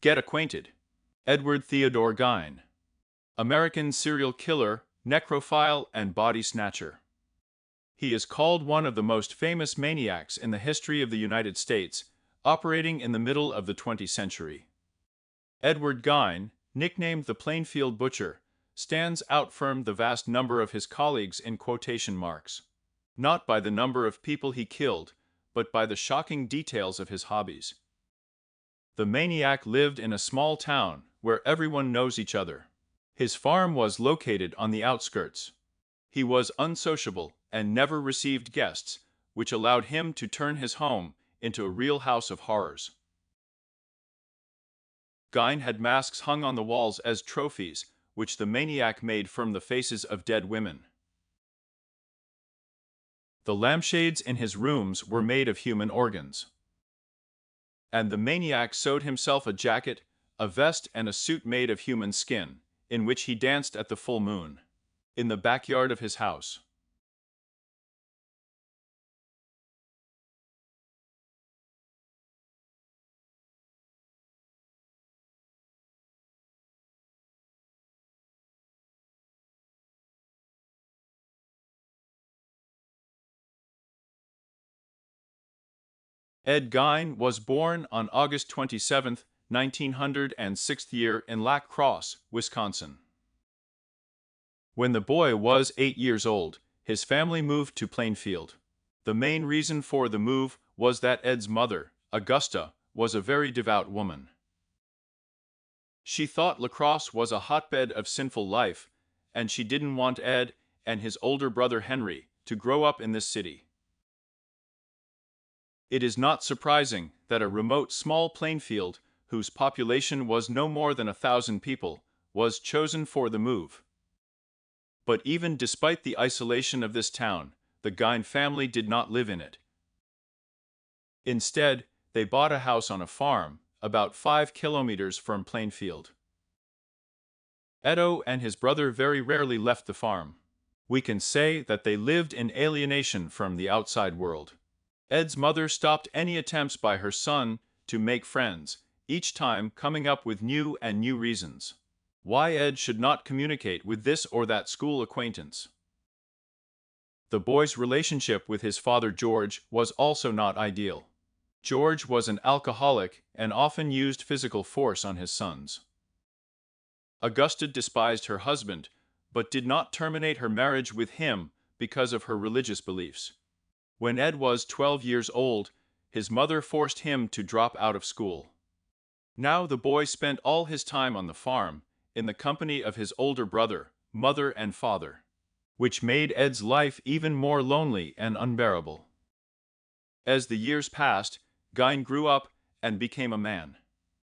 Get acquainted. Edward Theodore Gein. American serial killer, necrophile, and body snatcher. He is called one of the most famous maniacs in the history of the United States, operating in the middle of the 20th century. Edward Gein, nicknamed the Plainfield Butcher, stands out from the vast number of his colleagues in quotation marks. Not by the number of people he killed, but by the shocking details of his hobbies. The maniac lived in a small town where everyone knows each other. His farm was located on the outskirts. He was unsociable and never received guests, which allowed him to turn his home into a real house of horrors. Gein had masks hung on the walls as trophies, which the maniac made from the faces of dead women. The lampshades in his rooms were made of human organs. And the maniac sewed himself a jacket, a vest, and a suit made of human skin, in which he danced at the full moon, in the backyard of his house. Ed Gein was born on August 27, 1906 year in La Crosse, Wisconsin. When the boy was 8 years old, his family moved to Plainfield. The main reason for the move was that Ed's mother, Augusta, was a very devout woman. She thought La Crosse was a hotbed of sinful life, and she didn't want Ed and his older brother Henry to grow up in this city. It is not surprising that a remote small Plainfield, whose population was no more than 1,000 people, was chosen for the move. But even despite the isolation of this town, the Gein family did not live in it. Instead, they bought a house on a farm, about 5 kilometers from Plainfield. Edo and his brother very rarely left the farm. We can say that they lived in alienation from the outside world. Ed's mother stopped any attempts by her son to make friends, each time coming up with new reasons why Ed should not communicate with this or that school acquaintance. The boy's relationship with his father George was also not ideal. George was an alcoholic and often used physical force on his sons. Augusta despised her husband, but did not terminate her marriage with him because of her religious beliefs. When Ed was 12 years old, his mother forced him to drop out of school. Now the boy spent all his time on the farm, in the company of his older brother, mother, and father, which made Ed's life even more lonely and unbearable. As the years passed, Gein grew up and became a man.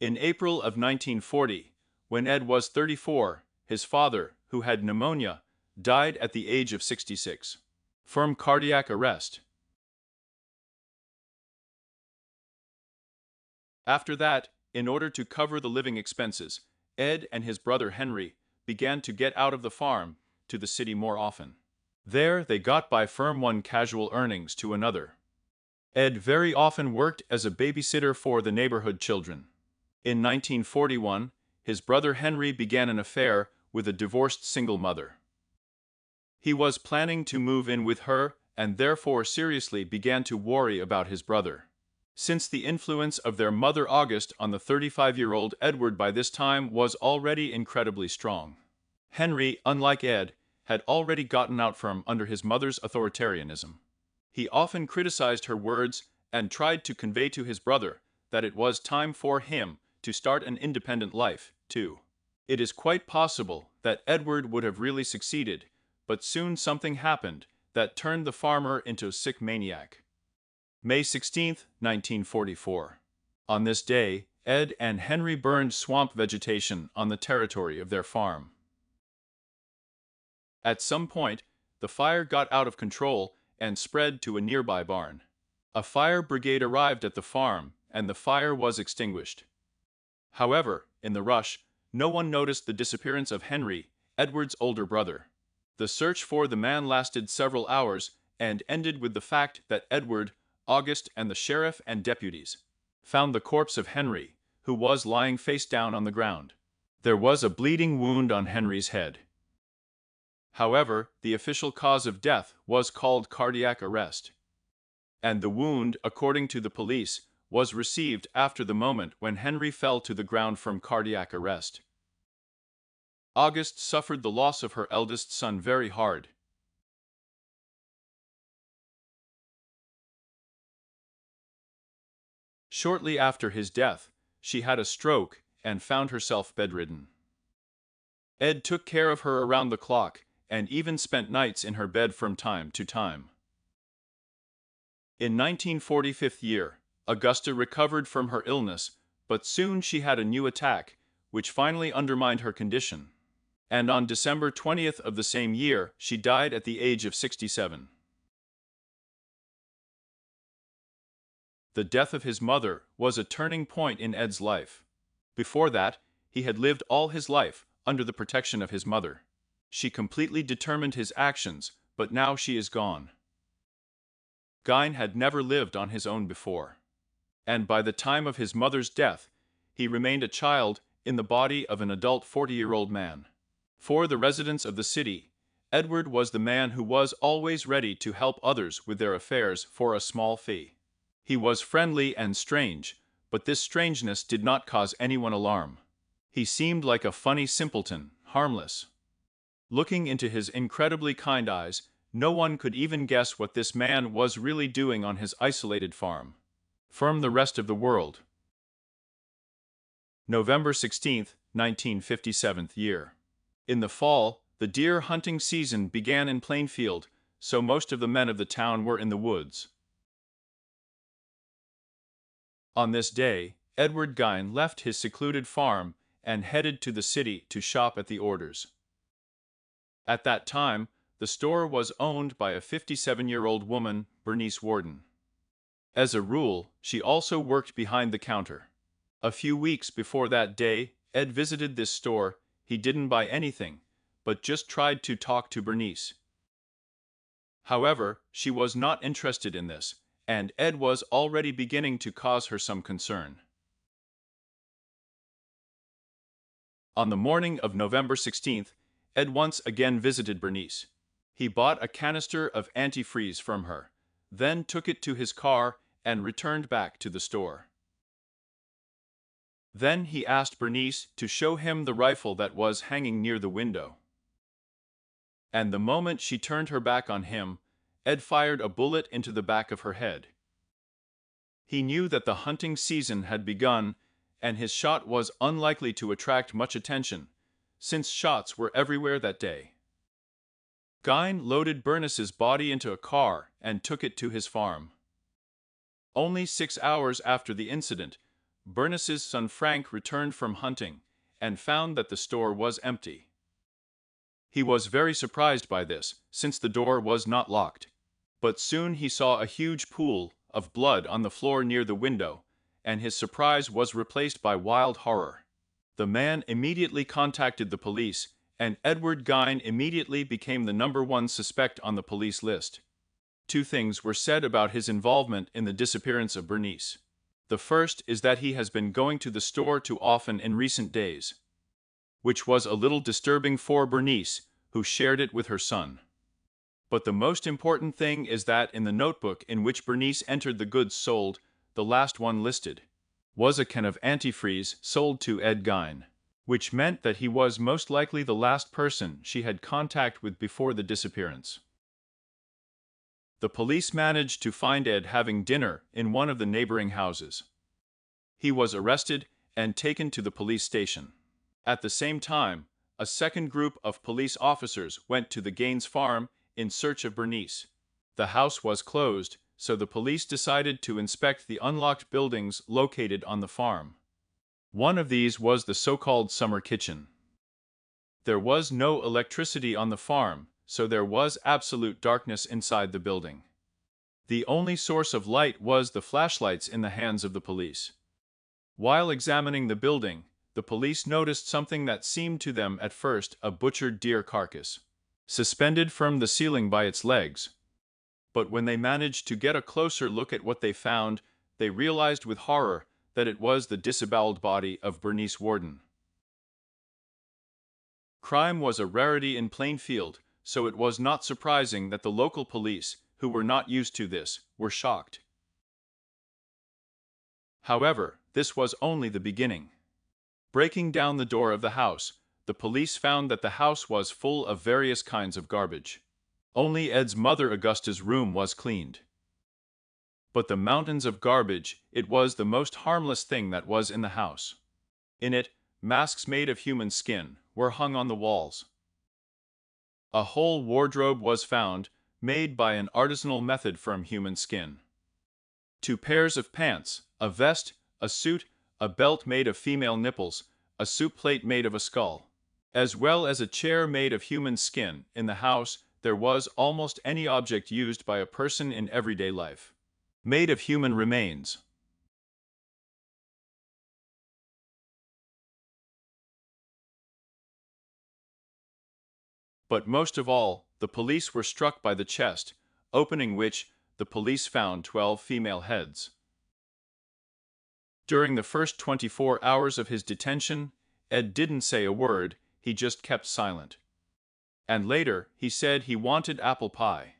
In April of 1940, when Ed was 34, his father, who had pneumonia, died at the age of 66 from cardiac arrest. After that, in order to cover the living expenses, Ed and his brother Henry began to get out of the farm to the city more often. There they got by from one casual earnings to another. Ed very often worked as a babysitter for the neighborhood children. In 1941, his brother Henry began an affair with a divorced single mother. He was planning to move in with her and therefore seriously began to worry about his brother. Since the influence of their mother August on the 35-year-old Edward by this time was already incredibly strong. Henry, unlike Ed, had already gotten out from under his mother's authoritarianism. He often criticized her words and tried to convey to his brother that it was time for him to start an independent life, too. It is quite possible that Edward would have really succeeded, but soon something happened that turned the farmer into a sick maniac. May 16, 1944. On this day, Ed and Henry burned swamp vegetation on the territory of their farm. At some point, the fire got out of control and spread to a nearby barn. A fire brigade arrived at the farm, and the fire was extinguished. However, in the rush, no one noticed the disappearance of Henry, Edward's older brother. The search for the man lasted several hours and ended with the fact that Edward, August, and the sheriff and deputies found the corpse of Henry, who was lying face down on the ground. There was a bleeding wound on Henry's head. However, the official cause of death was called cardiac arrest. And the wound, according to the police, was received after the moment when Henry fell to the ground from cardiac arrest. August suffered the loss of her eldest son very hard. Shortly after his death, she had a stroke and found herself bedridden. Ed took care of her around the clock and even spent nights in her bed from time to time. In 1945 year, Augusta recovered from her illness, but soon she had a new attack, which finally undermined her condition. And on December 20th of the same year, she died at the age of 67. The death of his mother was a turning point in Ed's life. Before that, he had lived all his life under the protection of his mother. She completely determined his actions, but now she is gone. Gein had never lived on his own before. And by the time of his mother's death, he remained a child in the body of an adult 40-year-old man. For the residents of the city, Edward was the man who was always ready to help others with their affairs for a small fee. He was friendly and strange, but this strangeness did not cause anyone alarm. He seemed like a funny simpleton, harmless. Looking into his incredibly kind eyes, no one could even guess what this man was really doing on his isolated farm. From the rest of the world. November 16, 1957 year. In the fall, the deer hunting season began in Plainfield, so most of the men of the town were in the woods. On this day, Edward Gein left his secluded farm and headed to the city to shop at the Orders. At that time, the store was owned by a 57-year-old woman, Bernice Warden. As a rule, she also worked behind the counter. A few weeks before that day, Ed visited this store. He didn't buy anything, but just tried to talk to Bernice. However, she was not interested in this, and Ed was already beginning to cause her some concern. On the morning of November 16th, Ed once again visited Bernice. He bought a canister of antifreeze from her, then took it to his car and returned back to the store. Then he asked Bernice to show him the rifle that was hanging near the window. And the moment she turned her back on him, Ed fired a bullet into the back of her head. He knew that the hunting season had begun, and his shot was unlikely to attract much attention, since shots were everywhere that day. Gein loaded Bernice's body into a car and took it to his farm. Only 6 hours after the incident, Bernice's son Frank returned from hunting and found that the store was empty. He was very surprised by this, since the door was not locked. But soon he saw a huge pool of blood on the floor near the window, and his surprise was replaced by wild horror. The man immediately contacted the police, and Edward Gein immediately became the #1 suspect on the police list. 2 things were said about his involvement in the disappearance of Bernice. The first is that he has been going to the store too often in recent days, which was a little disturbing for Bernice, who shared it with her son. But the most important thing is that in the notebook in which Bernice entered the goods sold, the last one listed was a can of antifreeze sold to Ed Gein, which meant that he was most likely the last person she had contact with before the disappearance. The police managed to find Ed having dinner in one of the neighboring houses. He was arrested and taken to the police station. At the same time, a second group of police officers went to the Geins farm in search of Bernice. The house was closed, so the police decided to inspect the unlocked buildings located on the farm. One of these was the so-called summer kitchen. There was no electricity on the farm, so there was absolute darkness inside the building. The only source of light was the flashlights in the hands of the police. While examining the building, the police noticed something that seemed to them at first a butchered deer carcass, suspended from the ceiling by its legs. But when they managed to get a closer look at what they found, they realized with horror that it was the disemboweled body of Bernice Warden. Crime was a rarity in Plainfield, so it was not surprising that the local police, who were not used to this, were shocked. However, this was only the beginning. Breaking down the door of the house, the police found that the house was full of various kinds of garbage. Only Ed's mother Augusta's room was cleaned. But the mountains of garbage, it was the most harmless thing that was in the house. In it, masks made of human skin were hung on the walls. A whole wardrobe was found, made by an artisanal method from human skin. 2 pairs of pants, a vest, a suit, a belt made of female nipples, a soup plate made of a skull, as well as a chair made of human skin. In the house, there was almost any object used by a person in everyday life, made of human remains. But most of all, the police were struck by the chest, opening which, the police found 12 female heads. During the first 24 hours of his detention, Ed didn't say a word, he just kept silent. And later, he said he wanted apple pie.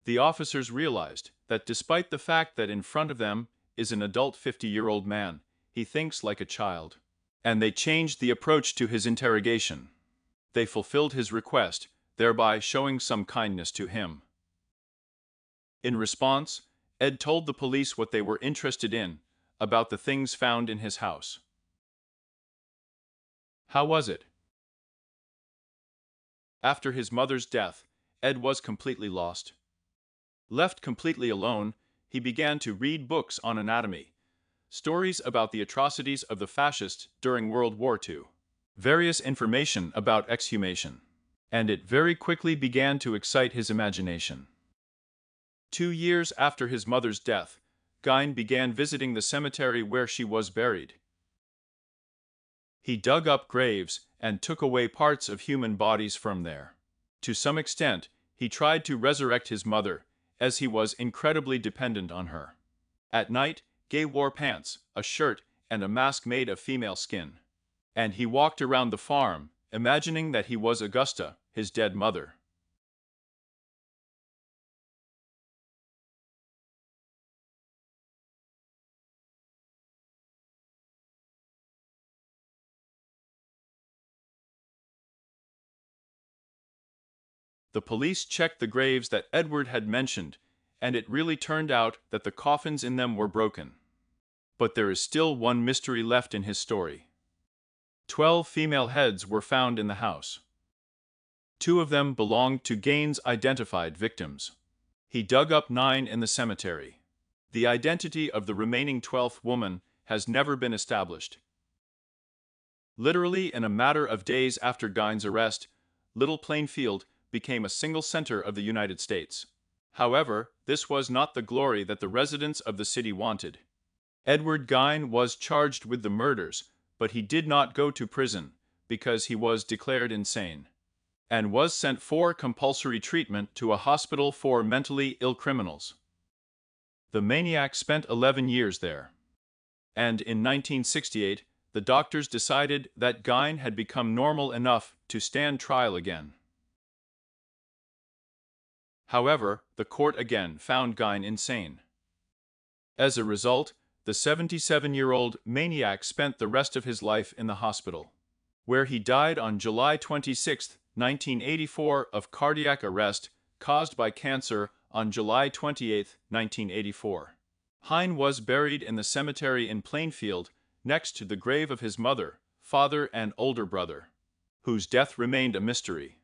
The officers realized that despite the fact that in front of them is an adult 50-year-old man, he thinks like a child. And they changed the approach to his interrogation. They fulfilled his request, thereby showing some kindness to him. In response, Ed told the police what they were interested in, about the things found in his house. How was it? After his mother's death, Ed was completely lost. Left completely alone, he began to read books on anatomy, stories about the atrocities of the fascists during World War II, various information about exhumation, and it very quickly began to excite his imagination. 2 years after his mother's death, Gein began visiting the cemetery where she was buried. He dug up graves and took away parts of human bodies from there. To some extent, he tried to resurrect his mother, as he was incredibly dependent on her. At night, Gein wore pants, a shirt, and a mask made of female skin. And he walked around the farm, imagining that he was Augusta, his dead mother. The police checked the graves that Edward had mentioned, and it really turned out that the coffins in them were broken. But there is still one mystery left in his story. 12 female heads were found in the house. 2 of them belonged to Gein's identified victims. He dug up 9 in the cemetery. The identity of the remaining 12th woman has never been established. Literally in a matter of days after Gein's arrest, Little Plainfield became a single center of the United States. However, this was not the glory that the residents of the city wanted. Edward Gein was charged with the murders, but he did not go to prison because he was declared insane and was sent for compulsory treatment to a hospital for mentally ill criminals. The maniac spent 11 years there. And in 1968, the doctors decided that Gein had become normal enough to stand trial again. However, the court again found Gein insane. As a result, the 77-year-old maniac spent the rest of his life in the hospital, where he died on July 26, 1984 of cardiac arrest caused by cancer on July 28, 1984. Gein was buried in the cemetery in Plainfield next to the grave of his mother, father, and older brother, whose death remained a mystery.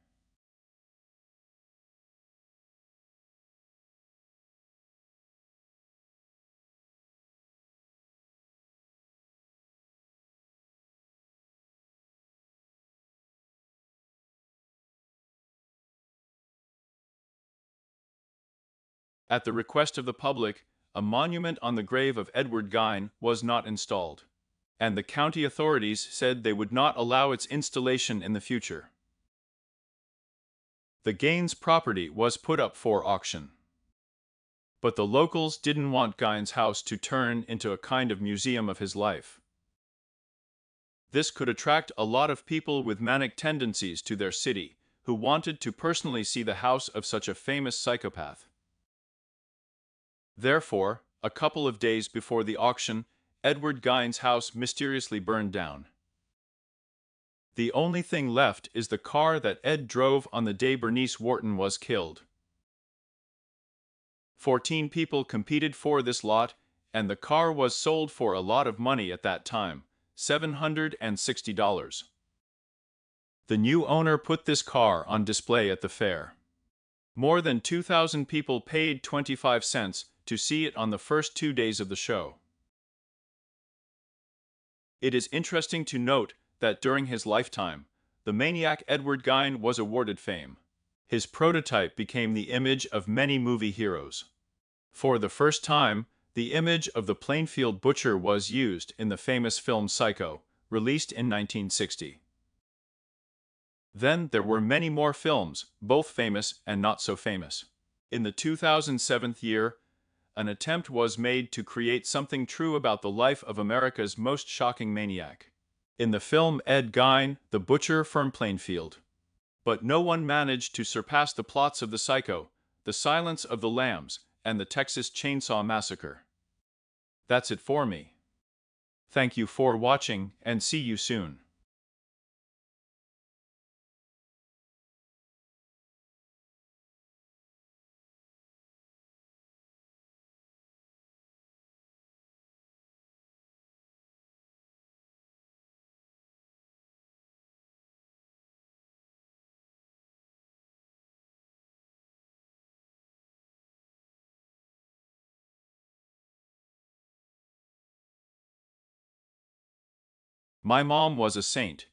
At the request of the public, a monument on the grave of Edward Gein was not installed, and the county authorities said they would not allow its installation in the future. The Gein's property was put up for auction. But the locals didn't want Gein's house to turn into a kind of museum of his life. This could attract a lot of people with manic tendencies to their city, who wanted to personally see the house of such a famous psychopath. Therefore, a couple of days before the auction, Edward Gein's house mysteriously burned down. The only thing left is the car that Ed drove on the day Bernice Wharton was killed. 14 people competed for this lot, and the car was sold for a lot of money at that time, $760. The new owner put this car on display at the fair. More than 2,000 people paid 25 cents to see it on the first 2 days of the show. It is interesting to note that during his lifetime, the maniac Edward Gein was awarded fame. His prototype became the image of many movie heroes. For the first time, the image of the Plainfield Butcher was used in the famous film Psycho, released in 1960. Then there were many more films, both famous and not so famous. In the 2007 year, an attempt was made to create something true about the life of America's most shocking maniac. In the film Ed Gein, the Butcher from Plainfield. But no one managed to surpass the plots of the Psycho, The Silence of the Lambs, and the Texas Chainsaw Massacre. That's it for me. Thank you for watching, and see you soon. My mom was a saint.